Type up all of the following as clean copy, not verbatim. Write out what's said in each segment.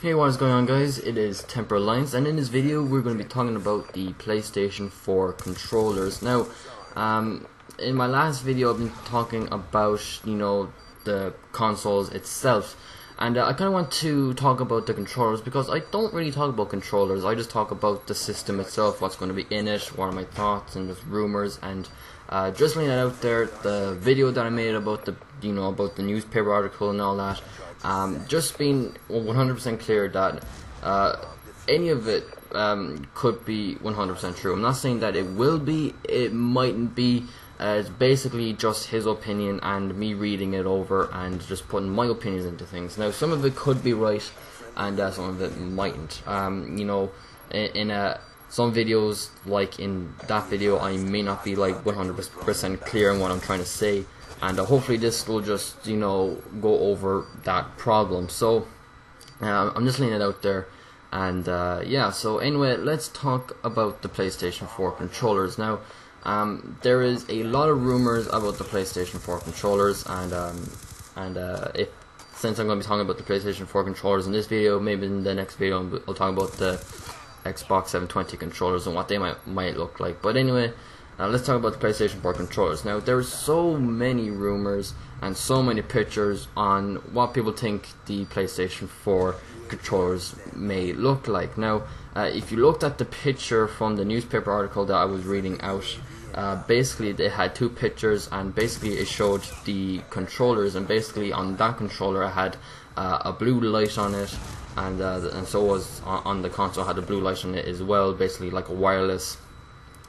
Hey, what is going on, guys? It is TemperAlliance, and in this video we're going to be talking about the PlayStation 4 controllers. Now, in my last video I've been talking about, the consoles itself, and I kind of want to talk about the controllers because I don't really talk about controllers. I just talk about the system itself, what's going to be in it, what are my thoughts, and just rumors, and just laying it out there. The video that I made about the, about the newspaper article and all that. Just being 100% clear that any of it could be 100% true. I'm not saying that it will be, it mightn't be. It's basically just his opinion and me reading it over and just putting my opinions into things. Now, some of it could be right and some of it mightn't. In some videos, like in that video, I may not be like 100% clear on what I'm trying to say. And hopefully this will just, go over that problem. So, I'm just laying it out there. And, yeah, so anyway, let's talk about the PlayStation 4 controllers. Now, there is a lot of rumors about the PlayStation 4 controllers. Since I'm going to be talking about the PlayStation 4 controllers in this video, maybe in the next video I'll talk about the Xbox 720 controllers and what they might look like. But anyway, let's talk about the PlayStation 4 controllers. Now, there's so many rumors and so many pictures on what people think the PlayStation 4 controllers may look like. Now, if you looked at the picture from the newspaper article that I was reading out, basically they had two pictures, and basically it showed the controllers, and basically on that controller it had a blue light on it, and so was on the console had a blue light on it as well, basically like a wireless.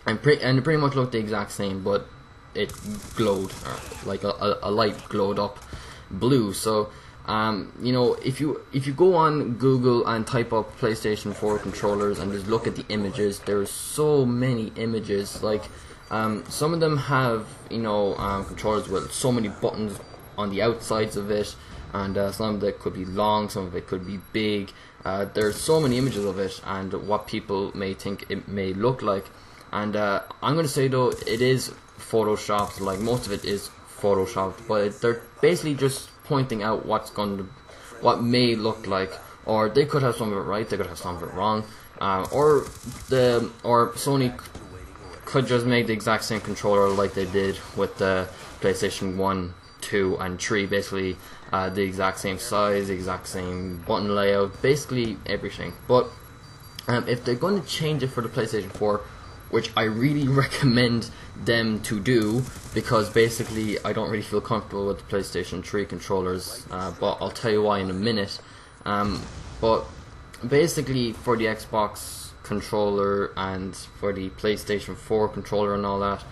And it pretty much looked the exact same, but it glowed, like a light glowed up blue. So, if you go on Google and type up PlayStation 4 controllers and just look at the images, there's so many images. Like, some of them have, controllers with so many buttons on the outsides of it, and some of it could be long, some of it could be big. There's so many images of it and what people may think it may look like. And I'm going to say, though, it is photoshopped. Like, most of it is photoshopped, but they're basically just pointing out what may look like. Or they could have some of it right, they could have some of it wrong, or Sony could just make the exact same controller like they did with the PlayStation 1, 2, and 3. Basically, the exact same size, the exact same button layout, basically everything. But if they're going to change it for the PlayStation 4, which I really recommend them to do, because basically I don't really feel comfortable with the PlayStation 3 controllers, but I'll tell you why in a minute. But basically for the Xbox controller and for the PlayStation 4 controller and all that,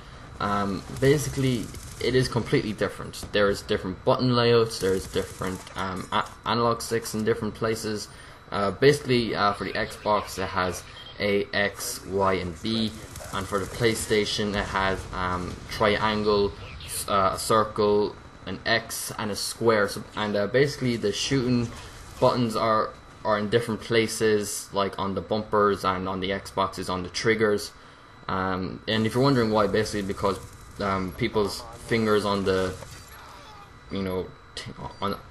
basically it is completely different. There's different button layouts, there's different analog sticks in different places. Basically for the Xbox it has A, X, Y, and B, and for the PlayStation it has triangle, a circle, an X, and a square. So, and basically the shooting buttons are in different places, like on the bumpers, and on the Xbox is on the triggers. And if you're wondering why, basically because people's fingers on the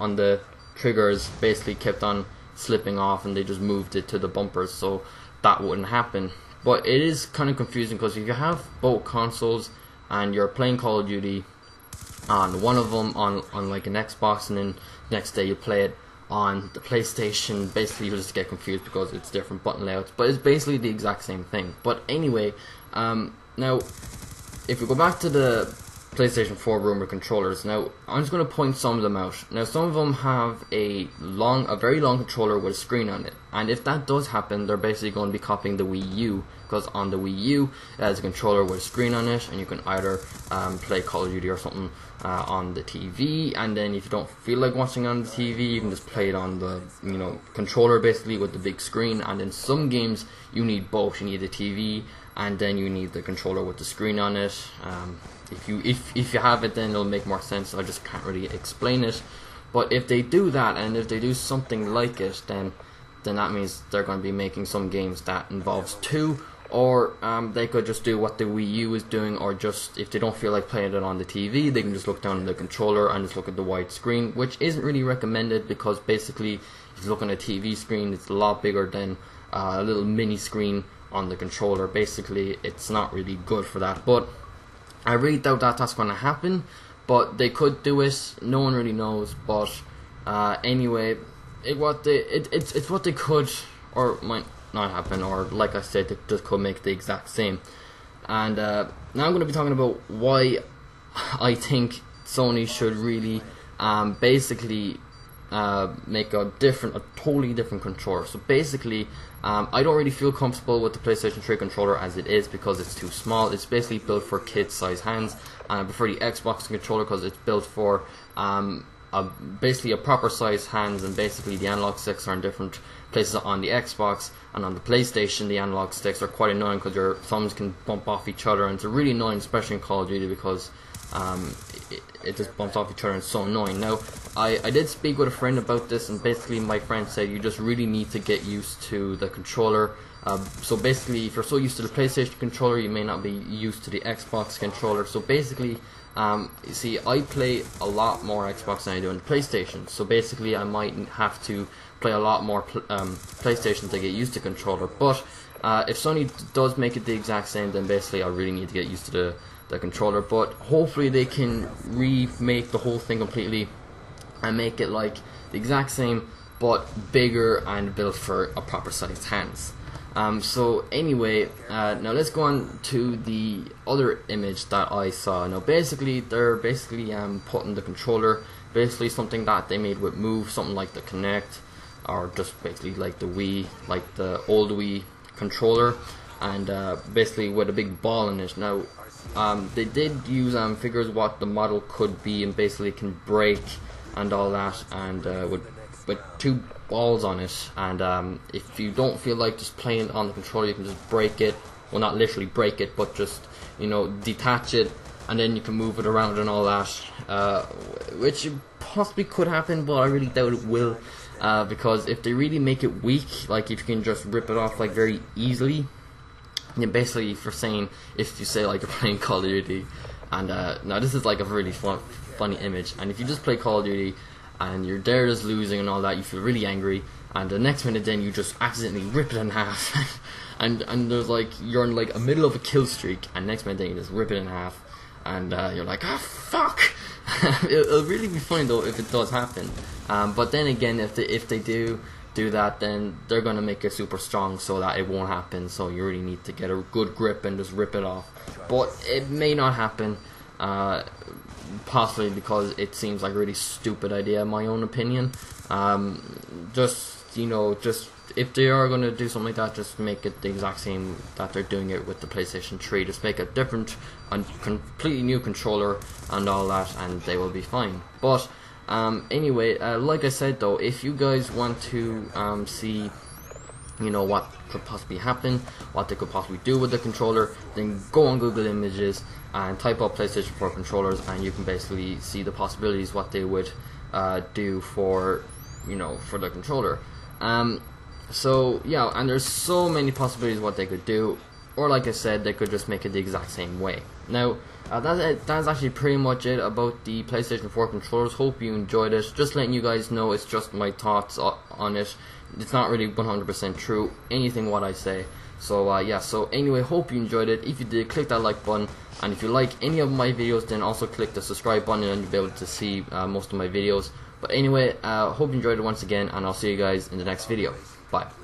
on the triggers basically kept on slipping off, and they just moved it to the bumpers so that wouldn't happen. But it is kind of confusing, because if you have both consoles and you're playing Call of Duty on one of them on like an Xbox, and then next day you play it on the PlayStation, basically you just get confused because it's different button layouts, but it's basically the exact same thing. But anyway, now if we go back to the PlayStation 4 rumor controllers, now I'm just going to point some of them out. Now, some of them have a very long controller with a screen on it, and if that does happen, they're basically going to be copying the Wii U, because on the Wii U it has a controller with a screen on it, and you can either play Call of Duty or something on the TV, and then if you don't feel like watching on the TV, you can just play it on the controller, basically with the big screen. And in some games you need both. You need the TV and then you need the controller with the screen on it. If you have it, then it'll make more sense. I just can't really explain it. But if they do that, and if they do something like it, then that means they're going to be making some games that involves two or they could just do what the Wii U is doing, or just if they don't feel like playing it on the TV, they can just look down at the controller and just look at the wide screen, which isn't really recommended, because basically if you look on a TV screen, it's a lot bigger than a little mini screen on the controller. Basically it's not really good for that, but I really doubt that that's going to happen, but they could do it, no one really knows. But anyway, it's what they could or might not happen, or like I said, they just could make the exact same. And now I'm going to be talking about why I think Sony should really basically make a totally different controller. So basically, I don't really feel comfortable with the PlayStation 3 controller as it is, because it's too small. It's basically built for kids size hands, and I prefer the Xbox controller because it's built for basically a proper size hands, and basically the analog sticks are in different places on the Xbox, and on the PlayStation the analog sticks are quite annoying because your thumbs can bump off each other, and it's really annoying, especially in Call of Duty, because it just bumps off each other and it's so annoying. Now, I did speak with a friend about this, and basically my friend said you just really need to get used to the controller. So basically, if you're so used to the PlayStation controller, you may not be used to the Xbox controller. So basically, you see, I play a lot more Xbox than I do on the PlayStation. So basically, I might have to play a lot more PlayStation to get used to controller. But if Sony does make it the exact same, then basically I really need to get used to the controller. But hopefully they can remake the whole thing completely and make it like the exact same, but bigger and built for a proper sized hands. So anyway, now let's go on to the other image that I saw. Now basically they're putting the controller, basically something that they made with Move, something like the Kinect, or just basically like the Wii, like the old Wii controller, and basically with a big ball in it. Now they did use figures what the model could be, and basically can break and all that, and with two balls on it. And if you don't feel like just playing on the controller, you can just break it. Well, not literally break it, but just, you know, detach it, and then you can move it around and all that, which possibly could happen, but I really doubt it will, because if they really make it weak, like if you can just rip it off like very easily, then basically if you say like you're playing Call of Duty, and now this is like a really funny image, and if you just play Call of Duty and you're there just losing and all that, you feel really angry, and the next minute then you just accidentally rip it in half and there's like, you're in like a middle of a kill streak, and next minute then you just rip it in half, and you're like, ah, fuck. It'll really be funny though if it does happen, but then again, if they do that, then they're gonna make it super strong so that it won't happen. So you really need to get a good grip and just rip it off. But it may not happen, possibly because it seems like a really stupid idea, in my own opinion. Just if they are gonna do something like that, just make it the exact same that they're doing it with the PlayStation 3. Just make a different and completely new controller and all that, and they will be fine. But anyway, like I said though, if you guys want to see, you know, what could possibly happen, what they could possibly do with the controller, then go on Google Images and type up PlayStation 4 controllers, and you can basically see the possibilities what they would do for, you know, for the controller. So yeah, and there's so many possibilities what they could do, or like I said, they could just make it the exact same way. Now that's actually pretty much it about the PlayStation 4 controllers. Hope you enjoyed it. Just letting you guys know, it's just my thoughts on it. It's not really 100% true, anything what I say. So yeah, so anyway, hope you enjoyed it. If you did, click that like button, and if you like any of my videos, then also click the subscribe button, and you'll be able to see most of my videos. But anyway, hope you enjoyed it once again, and I'll see you guys in the next video. Bye.